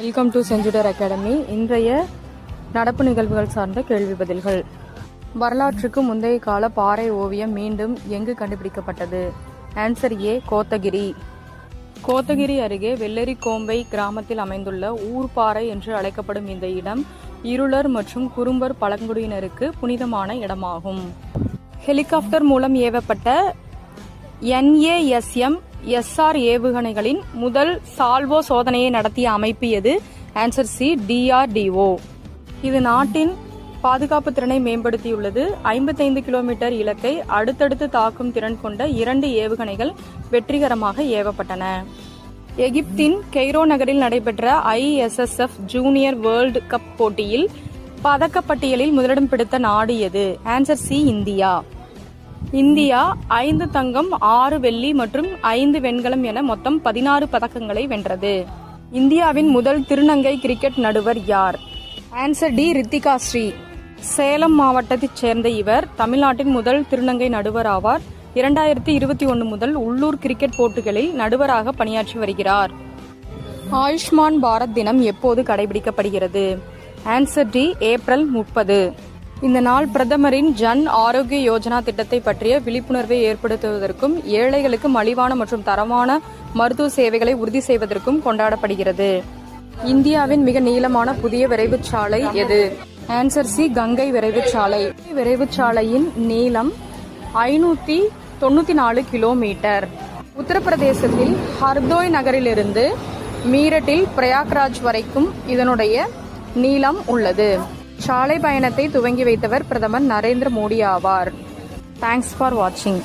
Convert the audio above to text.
Welcome to Senjudar academy. இன்றைய நடப்பு நிகழ்வுகள் சார்ந்த கேள்வி பதில்கள். வரலாற்றுக்கு முந்தைய கால பாறை ஓவியம் மீண்டும் எங்கு கண்டுபிடிக்கப்பட்டது? Answer A, Kotagiri. கோத்தகிரி அருகே வெள்ளரிக்கோம்பை கிராமத்தில் அமைந்துள்ள ஊர்பாறை என்று அழைக்கப்படும் இந்த இடம் இருளர் மற்றும் குறும்பர் பழங்குடியினருக்கு புனிதமான இடமாகும். ஹெலிகாப்டர் மூலம் ஏவப்பட்ட NASM SR ஏவுகணைகளின் முதல் சால்வோ சோதனையை நடத்திய அமைப்பு எது? Answer C, DRDO. இது நாட்டின் பாதுகாப்பு திறனை மேம்படுத்தியுள்ளது. 55 கிலோமீட்டர் இலக்கை அடுத்தடுத்து தாக்கும் திறன் கொண்ட 2 ஏவுகணைகள் வெற்றிகரமாக ஏவப்பட்டன. எகிப்தின் கெய்ரோ நகரில் நடைபெற்ற ISSF ஜூனியர் வேர்ல்டு கப் போட்டியில் பதக்கப்பட்டியலில் முதலிடம் பிடித்த நாடு எது? Answer C, India. இந்தியா 5 தங்கம், 6 வெள்ளி மற்றும் 5 வெண்கலம் என மொத்தம் 16 பதக்கங்களை வென்றது. இந்தியாவின் முதல் திருநங்கை கிரிக்கெட் நடுவர் யார்? Answer D, Rithika Sri. சேலம் மாவட்டத்தைச் சேர்ந்த இவர் தமிழ்நாட்டின் முதல் திருநங்கை நடுவர் ஆவார். 2021 முதல் உள்ளூர் கிரிக்கெட் போட்டிகளில் நடுவராக பணியாற்றி வருகிறார். ஆயுஷ்மான் பாரத் தினம் எப்போது கடைபிடிக்கப்படுகிறது? Answer D, April 30. இந்த நாள் பிரதமரின் ஜன் ஆரோக்கிய யோஜனா திட்டத்தை பற்றிய விழிப்புணர்வை ஏற்படுத்துவதற்கும் ஏழைகளுக்கு மலிவான மற்றும் தரமான மருத்துவ சேவைகளை உறுதி செய்வதற்கும் கொண்டாடப்படுகிறது. இந்தியாவின் மிக நீளமான புதிய விரைவுச் சாலை எது? ஆன்சர் சி, கங்கை விரைவுச் சாலை. விரைவுச் சாலையின் நீளம் 594 கிலோமீட்டர். உத்தரப்பிரதேசத்தில் ஹர்தோய் நகரிலிருந்து மீரட்டில் பிரயாக்ராஜ் வரைக்கும் இதனுடைய நீளம் உள்ளது. சாலை பயணத்தை துவங்கி வைத்தவர் பிரதமர் நரேந்திர மோடி ஆவார். தேங்க்ஸ் ஃபார் வாட்சிங்.